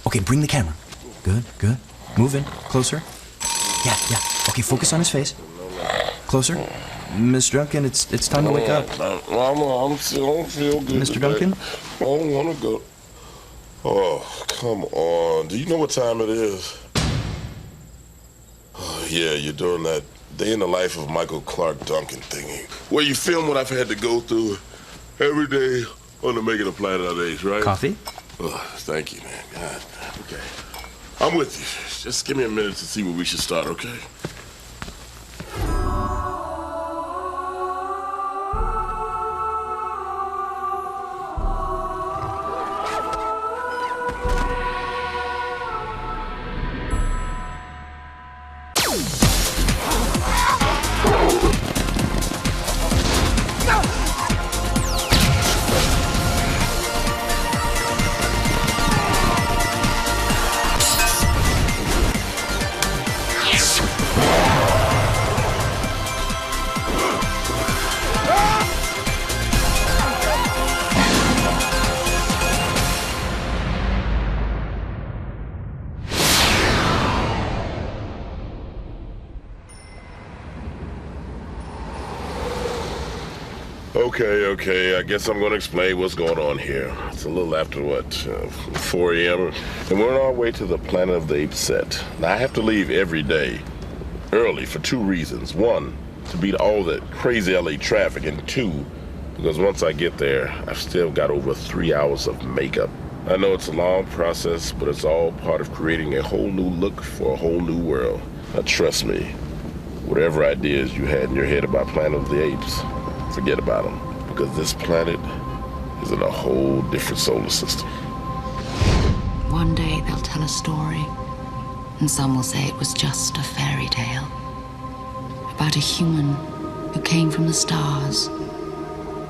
Okay, bring the camera. Good, good. Move in. Closer. Yeah. Okay, focus on his face. Closer. Mr. Duncan, it's time to wake up. I don't feel good. Mr. Duncan? I don't want to go. Oh, come on. Do you know what time it is? Oh, yeah, you're doing that day in the life of Michael Clark Duncan thingy, where you film what I've had to go through every day on the making of Planet of the Apes, right? Coffee? Oh, thank you, man. God, okay. I'm with you. Just give me a minute to see where we should start, okay? Okay, I guess I'm going to explain what's going on here. It's a little after, 4 a.m., and we're on our way to the Planet of the Apes set. Now, I have to leave every day, early, for 2 reasons. 1, to beat all that crazy LA traffic, and 2, because once I get there, I've still got over 3 hours of makeup. I know it's a long process, but it's all part of creating a whole new look for a whole new world. Now, trust me, whatever ideas you had in your head about Planet of the Apes, forget about them. Because this planet is in a whole different solar system. One day they'll tell a story, and some will say it was just a fairy tale about a human who came from the stars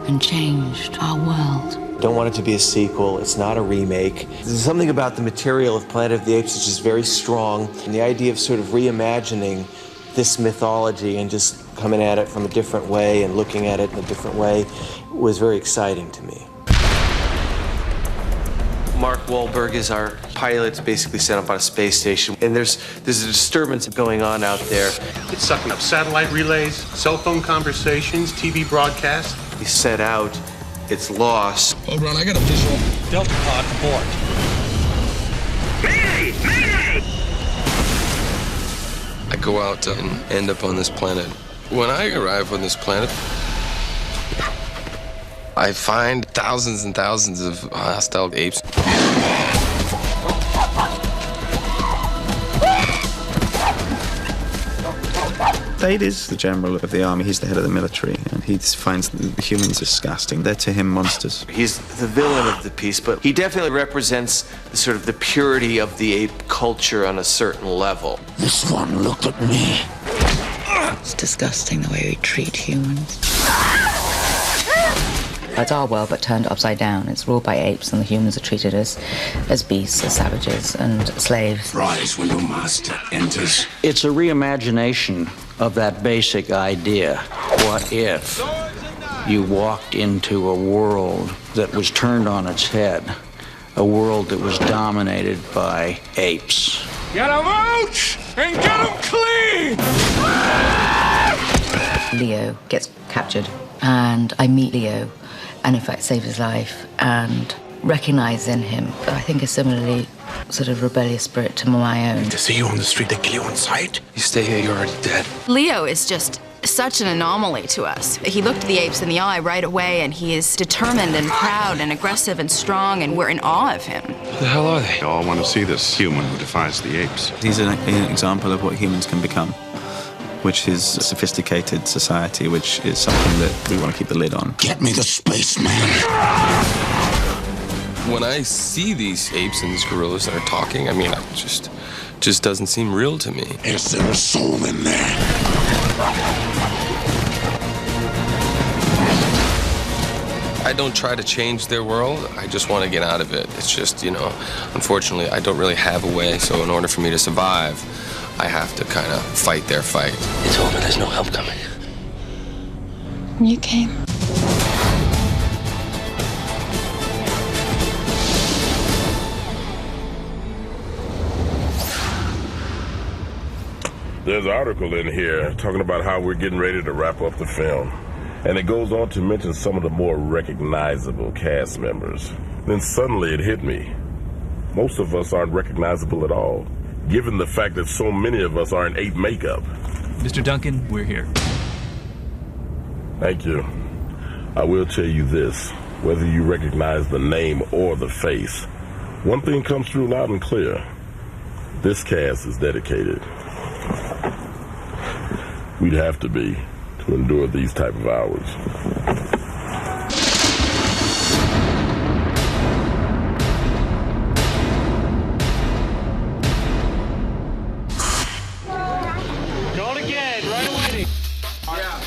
and changed our world. Don't want it to be a sequel. It's not a remake. There's something about the material of Planet of the Apes which is very strong, and the idea of sort of reimagining this mythology and just coming at it from a different way and looking at it in a different way was very exciting to me. Mark Wahlberg is our pilot, basically sent up on a space station, and there's a disturbance going on out there. It's sucking up satellite relays, cell phone conversations, TV broadcasts. He set out, it's lost. Hold on, I got a visual. Delta pod abort. Mayday! Mayday! I go out and end up on this planet. When I arrive on this planet, I find thousands and thousands of hostile apes. Thade is the general of the army. He's the head of the military, and he finds the humans disgusting. They're to him monsters. He's the villain of the piece, but he definitely represents the sort of the purity of the ape culture on a certain level. This one looked at me. It's disgusting the way we treat humans. It's our world, but turned upside down. It's ruled by apes, and the humans are treated as beasts, as savages, and slaves. Rise when your master enters. It's a reimagination of that basic idea. What if you walked into a world that was turned on its head, a world that was dominated by apes? Get them out and get them clean! Leo gets captured, and I meet Leo, and in fact save his life, and recognize in him, I think, a similarly sort of rebellious spirit to my own. To see you on the street, they kill you on sight. You stay here, you're already dead. Leo is just such an anomaly to us. He looked the apes in the eye right away, and he is determined and proud and aggressive and strong, and we're in awe of him. Who the hell are they? They all want to see this human who defies the apes. He's an example of what humans can become, which is a sophisticated society, which is something that we want to keep the lid on. Get me the spaceman. When I see these apes and these gorillas that are talking, I mean, it just doesn't seem real to me. Is there a soul in there? I don't try to change their world. I just want to get out of it. It's just, unfortunately, I don't really have a way. So in order for me to survive, I have to kind of fight their fight. They told me there's no help coming. You came. There's an article in here talking about how we're getting ready to wrap up the film. And it goes on to mention some of the more recognizable cast members. Then suddenly it hit me. Most of us aren't recognizable at all, given the fact that so many of us are in ape makeup. Mr. Duncan, we're here. Thank you. I will tell you this, whether you recognize the name or the face, one thing comes through loud and clear. This cast is dedicated. We'd have to be to endure these type of hours.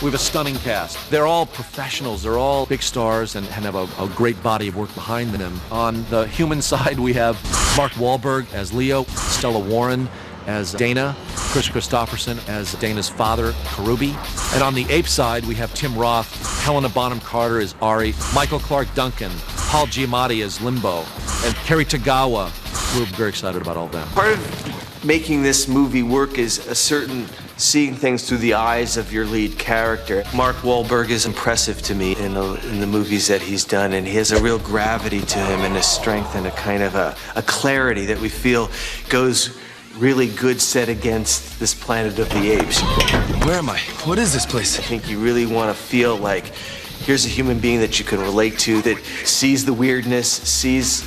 We have a stunning cast. They're all professionals. They're all big stars and have a great body of work behind them. On the human side, we have Mark Wahlberg as Leo, Stella Warren as Dana, Chris Christopherson as Dana's father, Karubi. And on the ape side, we have Tim Roth, Helena Bonham Carter as Ari, Michael Clark Duncan, Paul Giamatti as Limbo, and Kerry Tagawa. We're very excited about all of them. Part of making this movie work is a certain seeing things through the eyes of your lead character. Mark Wahlberg is impressive to me in the movies that he's done, and he has a real gravity to him and a strength and a kind of a clarity that we feel goes really good set against this Planet of the Apes. Where am I? What is this place? I think you really want to feel like here's a human being that you can relate to, that sees the weirdness, sees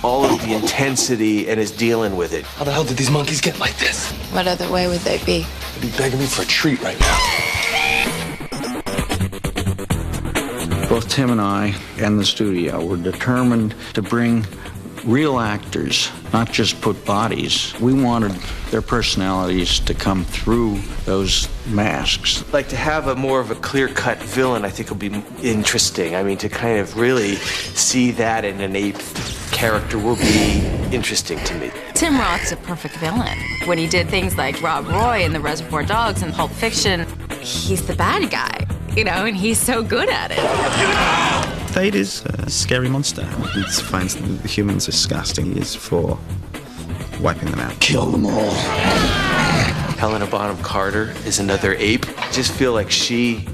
all of the intensity, and is dealing with it. How the hell did these monkeys get like this? What other way would they be? They'd be begging me for a treat right now. Both Tim and I and the studio were determined to bring real actors, not just put bodies. We wanted their personalities to come through those masks. Like to have a more of a clear-cut villain, I think will be interesting. I mean, to kind of really see that in an ape character will be interesting to me. Tim Roth's a perfect villain. When he did things like Rob Roy in the Reservoir Dogs and Pulp Fiction, he's the bad guy, you know, and he's so good at it. Thade is a scary monster. He finds the humans disgusting. He is for wiping them out. Kill them all. Helena Bonham Carter is another ape. I just feel like she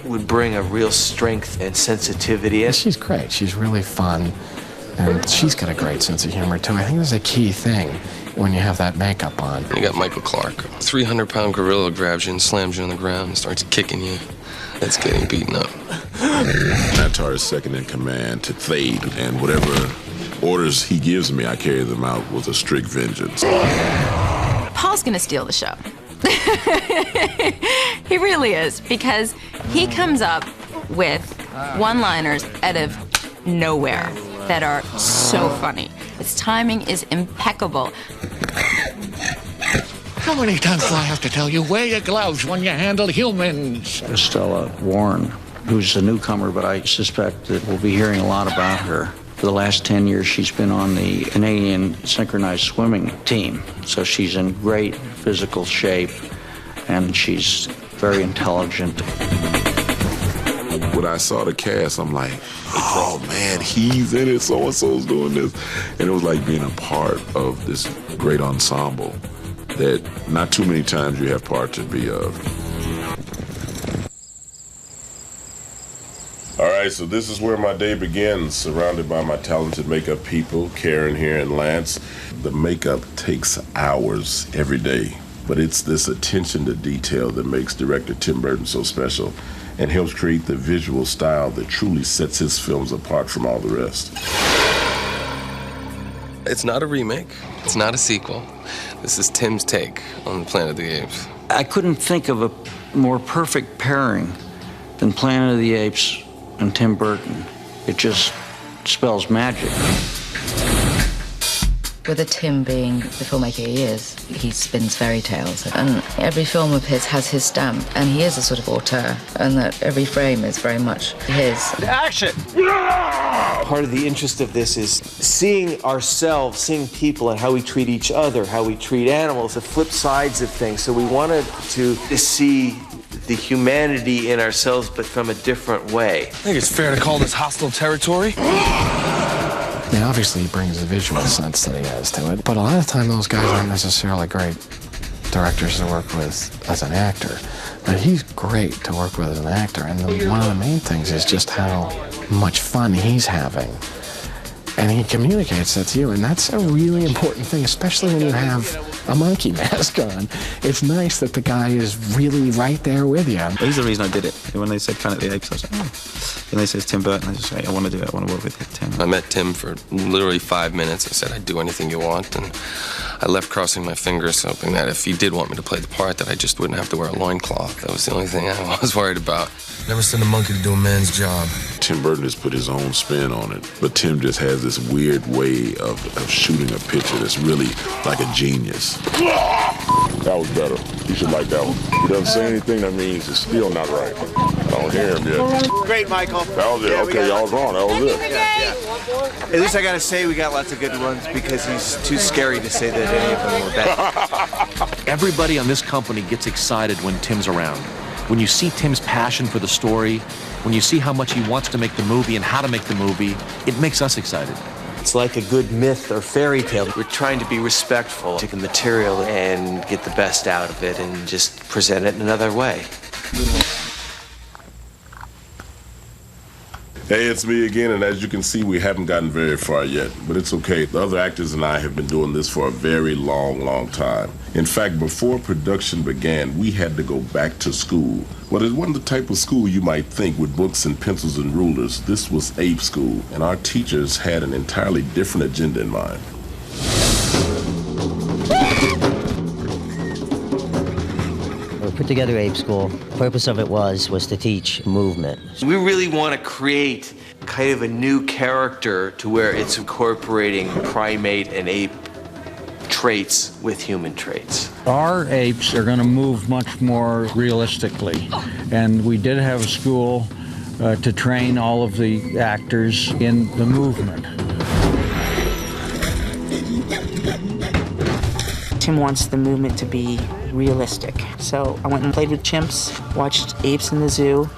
would bring a real strength and sensitivity. She's great. She's really fun. And she's got a great sense of humor, too. I think that's a key thing when you have that makeup on. You got Michael Clark. 300-pound gorilla grabs you and slams you on the ground and starts kicking you. That's getting beaten up. Natar is second in command to Thade, and whatever orders he gives me, I carry them out with a strict vengeance. Paul's gonna steal the show. He really is, because he comes up with one-liners out of nowhere that are so funny. His timing is impeccable. How many times do I have to tell you, wear your gloves when you handle humans? Stella Warren, who's a newcomer, but I suspect that we'll be hearing a lot about her. For the last 10 years, she's been on the Canadian synchronized swimming team. So she's in great physical shape, and she's very intelligent. When I saw the cast, I'm like, oh man, he's in it, so-and-so's doing this. And it was like being a part of this great ensemble that not too many times you have part to be of. All right, so this is where my day begins, surrounded by my talented makeup people, Karen here and Lance. The makeup takes hours every day, but it's this attention to detail that makes director Tim Burton so special and helps create the visual style that truly sets his films apart from all the rest. It's not a remake. It's not a sequel. This is Tim's take on Planet of the Apes. I couldn't think of a more perfect pairing than Planet of the Apes and Tim Burton. It just spells magic. With a Tim being the filmmaker he is, he spins fairy tales. And every film of his has his stamp, and he is a sort of auteur, and that every frame is very much his. Action! Part of the interest of this is seeing ourselves, seeing people and how we treat each other, how we treat animals, the flip sides of things. So we wanted to see the humanity in ourselves, but from a different way. I think it's fair to call this hostile territory. I mean, obviously he brings the visual sense that he has to it, but a lot of the time those guys aren't necessarily great directors to work with as an actor. But he's great to work with as an actor, and one of the main things is just how much fun he's having. And he communicates that to you, and that's a really important thing, especially when you have a monkey mask on. It's nice that the guy is really right there with you. He's the reason I did it. When they said Planet of the Apes, I was like, oh. And they said Tim Burton, I just say, I want to do it, I want to work with Tim. I met Tim for literally 5 minutes. I said, I'd do anything you want, and I left crossing my fingers, hoping that if he did want me to play the part, that I just wouldn't have to wear a loincloth. That was the only thing I was worried about. Never send a monkey to do a man's job. Tim Burton has put his own spin on it, but Tim just has this weird way of shooting a picture that's really like a genius. That was better. You should like that one. He doesn't say anything that means it's still not right. I don't hear him yet. Great, Michael. That was it. Yeah, Okay, y'all was wrong. That was it. Yeah. At least I gotta say we got lots of good ones because he's too scary to say that any of them were bad. Everybody on this company gets excited when Tim's around. When you see Tim's passion for the story, when you see how much he wants to make the movie and how to make the movie, it makes us excited. It's like a good myth or fairy tale. We're trying to be respectful to the material and get the best out of it and just present it in another way. Hey, it's me again, and as you can see, we haven't gotten very far yet, but it's okay. The other actors and I have been doing this for a very long time. In fact, before production began, we had to go back to school. But it wasn't the type of school you might think with books and pencils and rulers. This was Ape School, and our teachers had an entirely different agenda in mind. We put together Ape School. The purpose of it was to teach movement. We really want to create kind of a new character to where it's incorporating primate and ape traits with human traits. Our apes are going to move much more realistically, and we did have a school to train all of the actors in the movement. Tim wants the movement to be realistic. So I went and played with chimps, watched apes in the zoo,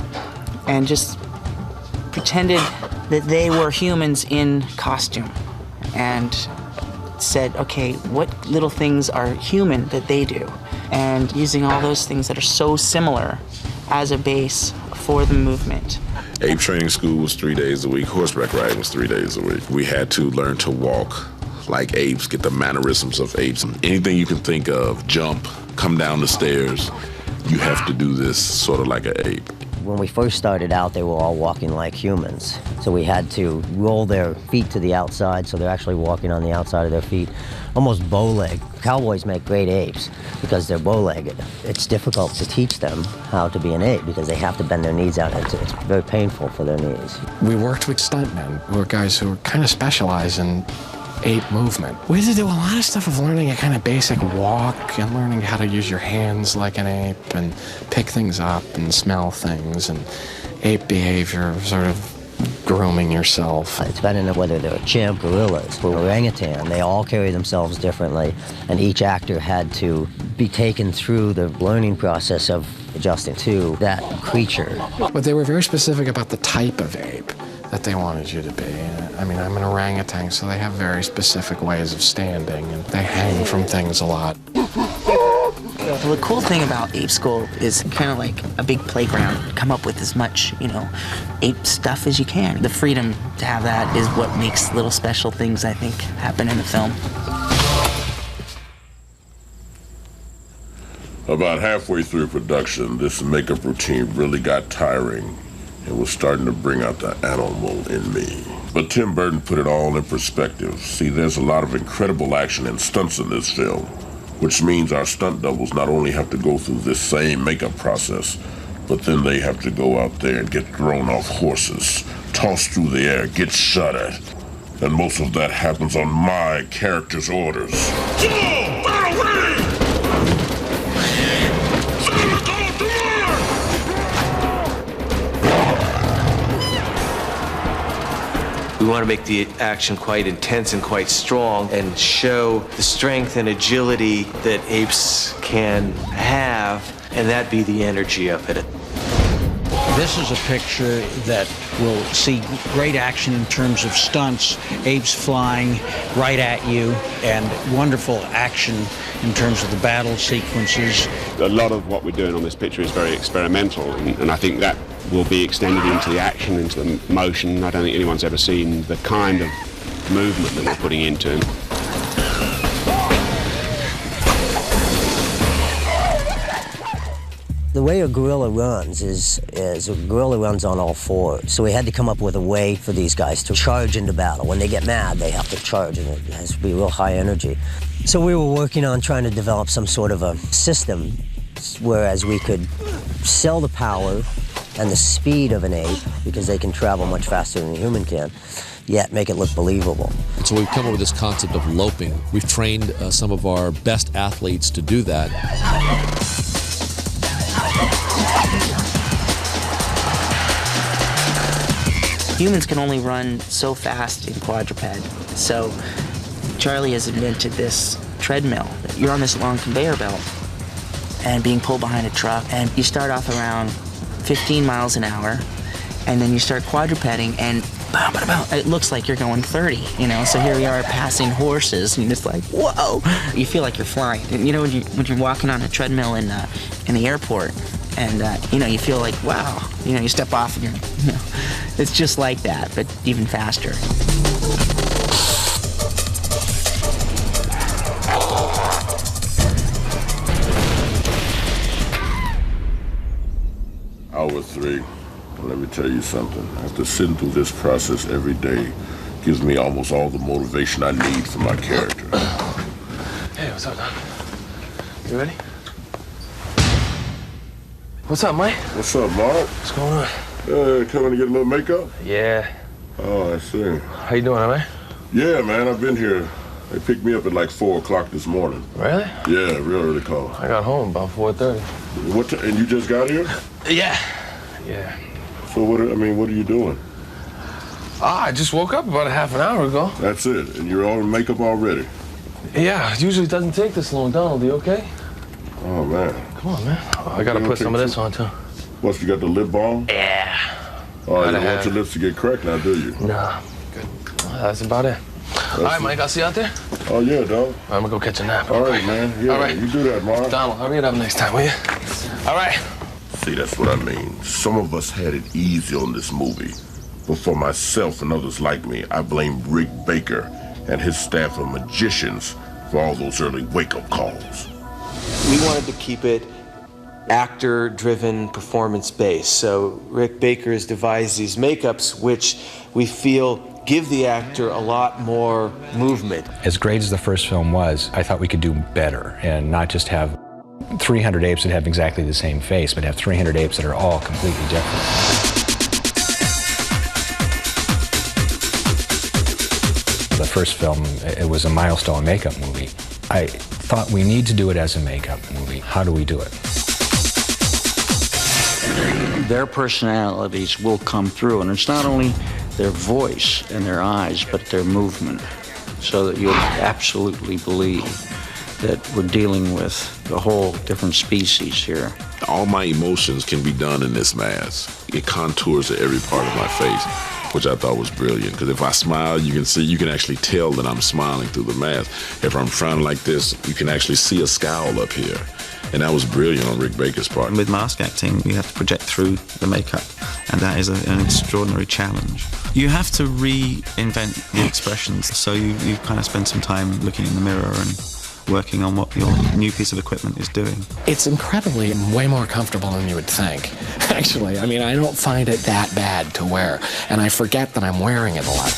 and just pretended that they were humans in costume and said, okay, what little things are human that they do? And using all those things that are so similar as a base for the movement. Ape training school was 3 days a week. Horseback riding was 3 days a week. We had to learn to walk like apes, get the mannerisms of apes. Anything you can think of, jump, come down the stairs, you have to do this sort of like an ape. When we first started out, they were all walking like humans. So we had to roll their feet to the outside, so they're actually walking on the outside of their feet, almost bow-legged. Cowboys make great apes because they're bow-legged. It's difficult to teach them how to be an ape because they have to bend their knees out. It's very painful for their knees. We worked with stuntmen, who were guys who kind of specialize in ape movement. We had to do a lot of stuff of learning a kind of basic walk and learning how to use your hands like an ape and pick things up and smell things and ape behavior, sort of grooming yourself. It's better than whether they're a chimp, gorillas, or orangutan. They all carry themselves differently, and each actor had to be taken through the learning process of adjusting to that creature. But they were very specific about the type of ape that they wanted you to be. I mean, I'm an orangutan, so they have very specific ways of standing, and they hang from things a lot. Well, the cool thing about Ape School is kind of like a big playground. Come up with as much, ape stuff as you can. The freedom to have that is what makes little special things, I think, happen in the film. About halfway through production, this makeup routine really got tiring. It was starting to bring out the animal in me. But Tim Burton put it all in perspective. See, there's a lot of incredible action and stunts in this film, which means our stunt doubles not only have to go through this same makeup process, but then they have to go out there and get thrown off horses, tossed through the air, get shot at. And most of that happens on my character's orders. We want to make the action quite intense and quite strong and show the strength and agility that apes can have, and that be the energy of it. This is a picture that We'll see great action in terms of stunts, apes flying right at you, and wonderful action in terms of the battle sequences. A lot of what we're doing on this picture is very experimental, and I think that will be extended into the action, into the motion. I don't think anyone's ever seen the kind of movement that we're putting into him. The way a gorilla runs is a gorilla runs on all fours. So we had to come up with a way for these guys to charge into battle. When they get mad, they have to charge, and it has to be real high energy. So we were working on trying to develop some sort of a system whereas we could sell the power and the speed of an ape, because they can travel much faster than a human can, yet make it look believable. So we've come up with this concept of loping. We've trained some of our best athletes to do that. Humans can only run so fast in quadruped, so Charlie has invented this treadmill. You're on this long conveyor belt and being pulled behind a truck, and you start off around 15 miles an hour, and then you start quadrupeding, and it looks like you're going 30, you know? So here we are passing horses, and you're just like, whoa! You feel like you're flying. And, you know, when you're walking on a treadmill in the airport, and, you know, you feel like, wow. You know, you step off, and you know, it's just like that, but even faster. Hour 3. Let me tell you something. After sitting through this process every day, gives me almost all the motivation I need for my character. Hey, what's up, Don? You ready? What's up, Mike? What's up, Mark? What's going on? Coming to get a little makeup? Yeah. Oh, I see. How you doing, man? Yeah, man, I've been here. They picked me up at like 4 o'clock this morning. Really? Yeah, real early call. I got home about 4:30. And you just got here? Yeah. Yeah. So what are you doing? I just woke up about a half an hour ago. That's it, and you're all in makeup already? Yeah, it usually doesn't take this long. Donald, you okay? Oh, man. Come on, man. I gotta put some of this on, too. What, you got the lip balm? Yeah. Oh, you don't want your lips to get cracked now, do you? Nah. Good. That's about it. All right, Mike, I'll see you out there. Oh, yeah, dog. I'm gonna go catch a nap. All right, man. Yeah, all right. You do that, Mark. Donald, hurry it up next time, will you? All right. See, that's what I mean. Some of us had it easy on this movie. But for myself and others like me, I blame Rick Baker and his staff of magicians for all those early wake-up calls. We wanted to keep it actor-driven, performance-based. So Rick Baker has devised these makeups which we feel give the actor a lot more movement. As great as the first film was, I thought we could do better and not just have 300 apes that have exactly the same face, but have 300 apes that are all completely different. The first film, it was a milestone makeup movie. I thought we need to do it as a makeup movie. How do we do it? Their personalities will come through, and it's not only their voice and their eyes, but their movement, so that you'll absolutely believe that we're dealing with a whole different species here. All my emotions can be done in this mask. It contours to every part of my face, which I thought was brilliant, because if I smile, you can actually tell that I'm smiling through the mask. If I'm frowning like this, you can actually see a scowl up here. And that was brilliant on Rick Baker's part. With mask acting, you have to project through the makeup, and that is an extraordinary challenge. You have to reinvent the expressions, so you kind of spend some time looking in the mirror and working on what your new piece of equipment is doing. It's incredibly way more comfortable than you would think, actually. I mean, I don't find it that bad to wear, and I forget that I'm wearing it a lot.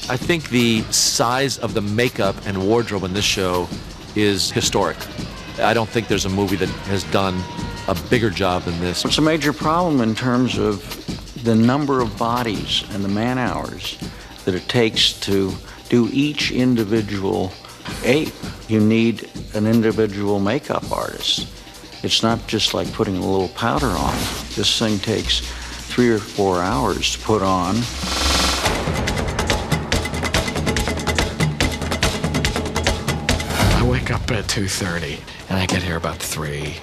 I think the size of the makeup and wardrobe in this show is historic. I don't think there's a movie that has done a bigger job than this. It's a major problem in terms of the number of bodies and the man-hours that it takes to do each individual ape. You need an individual makeup artist. It's not just like putting a little powder on. This thing takes 3 or 4 hours to put on. I wake up at 2:30, and I get here about 3.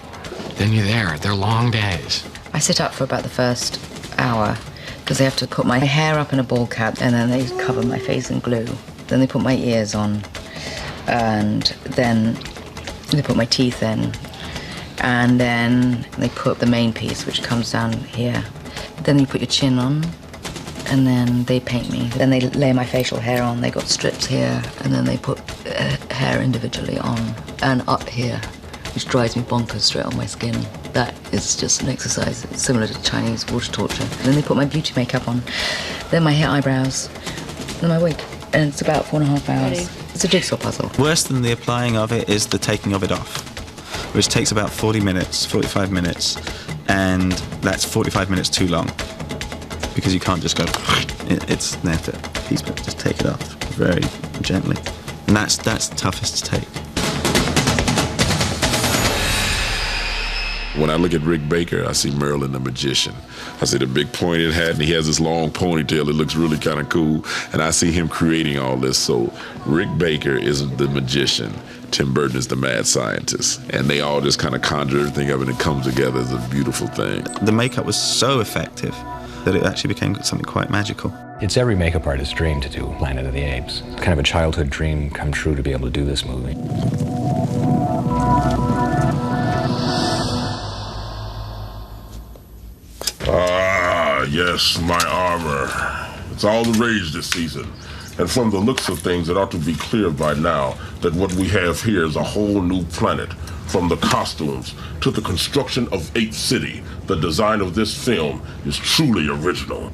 Then you're there. They're long days. I sit up for about the first hour because they have to put my hair up in a ball cap and then they cover my face in glue. Then they put my ears on and then they put my teeth in and then they put the main piece which comes down here. Then you put your chin on and then they paint me. Then they lay my facial hair on. They got strips here and then they put hair individually on and up here, which drives me bonkers straight on my skin. That is just an exercise. It's similar to Chinese water torture. And then they put my beauty makeup on, then my hair, eyebrows, then my wig. And it's about 4.5 hours. It's a jigsaw puzzle. Worse than the applying of it is the taking of it off, which takes about 40 minutes, 45 minutes, and that's 45 minutes too long because you can't just go, it's there to piece, but just take it off very gently. And that's toughest to take. When I look at Rick Baker, I see Merlin the magician. I see the big pointed hat, and he has this long ponytail. It looks really kind of cool, and I see him creating all this. So Rick Baker is the magician. Tim Burton is the mad scientist, and they all just kind of conjure everything up, and it comes together as a beautiful thing. The makeup was so effective that it actually became something quite magical. It's every makeup artist's dream to do Planet of the Apes. It's kind of a childhood dream come true to be able to do this movie. Ah, yes, my armor. It's all the rage this season. And from the looks of things, it ought to be clear by now that what we have here is a whole new planet. From the costumes to the construction of Ape City, the design of this film is truly original.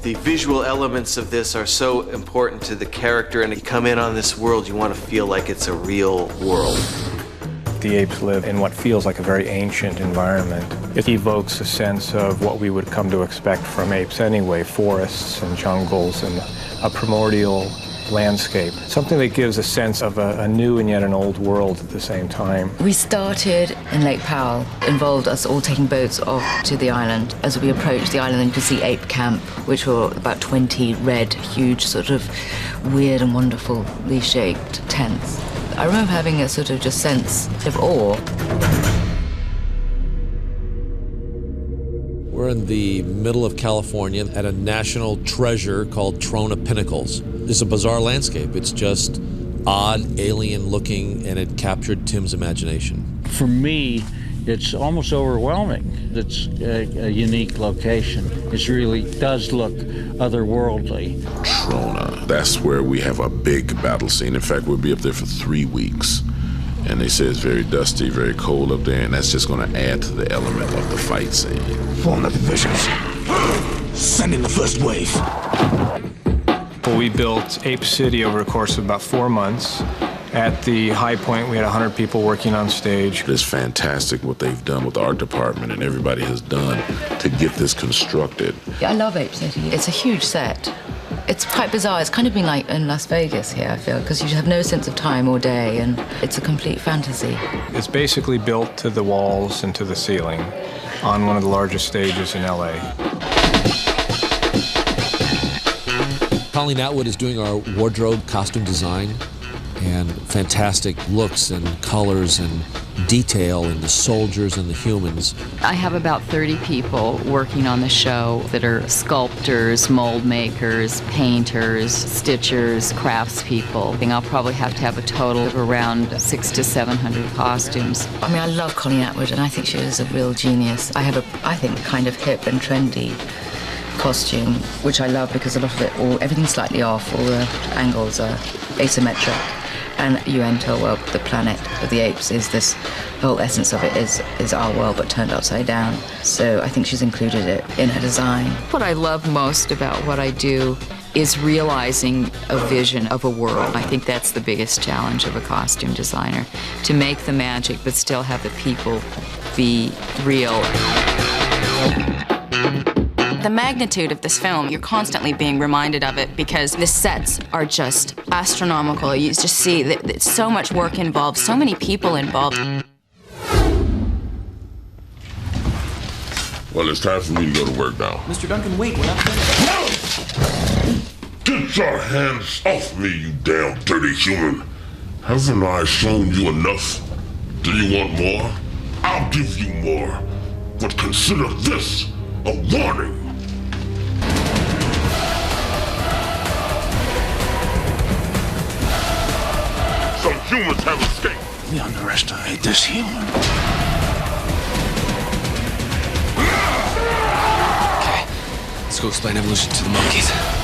The visual elements of this are so important to the character, and you come in on this world, you want to feel like it's a real world. The apes live in what feels like a very ancient environment. It evokes a sense of what we would come to expect from apes anyway, forests and jungles and a primordial landscape. Something that gives a sense of a new and yet an old world at the same time. We started in Lake Powell, involved us all taking boats off to the island. As we approached the island, then you could see Ape Camp, which were about 20 red, huge, sort of weird and wonderfully shaped tents. I remember having a sort of just sense of awe. We're in the middle of California at a national treasure called Trona Pinnacles. It's a bizarre landscape. It's just odd, alien looking, and it captured Tim's imagination. For me, it's almost overwhelming. It's a unique location. It really does look otherworldly. Trona, that's where we have a big battle scene. In fact, we'll be up there for 3 weeks. And they say it's very dusty, very cold up there, and that's just going to add to the element of the fight scene. Form the divisions. Send in the first wave. Well, we built Ape City over the course of about 4 months. At the high point, we had 100 people working on stage. It's fantastic what they've done with the art department and everybody has done to get this constructed. Yeah, I love Ape City. It's a huge set. It's quite bizarre. It's kind of been like in Las Vegas here, I feel, because you have no sense of time or day, and it's a complete fantasy. It's basically built to the walls and to the ceiling on one of the largest stages in LA. Colleen Atwood is doing our wardrobe costume design, and fantastic looks and colors and detail in the soldiers and the humans. I have about 30 people working on the show that are sculptors, mold makers, painters, stitchers, craftspeople. I think I'll probably have to have a total of around 600 to 700 costumes. I mean, I love Colleen Atwood, and I think she is a real genius. I have I think, kind of hip and trendy costume, which I love because a lot of it, everything's slightly off, all the angles are asymmetric. And you enter a world, the planet of the apes is this, the whole essence of it is our world but turned upside down. So I think she's included it in her design. What I love most about what I do is realizing a vision of a world. I think that's the biggest challenge of a costume designer, to make the magic but still have the people be real. The magnitude of this film, you're constantly being reminded of it because the sets are just astronomical. You just see that so much work involved, so many people involved. Well, it's time for me to go to work now. Mr. Duncan, wait, we're not finished. Get your hands off me, you damn dirty human. Haven't I shown you enough? Do you want more? I'll give you more. But consider this a warning. Some humans have escaped. We underestimate this human. Okay, let's go explain evolution to the monkeys.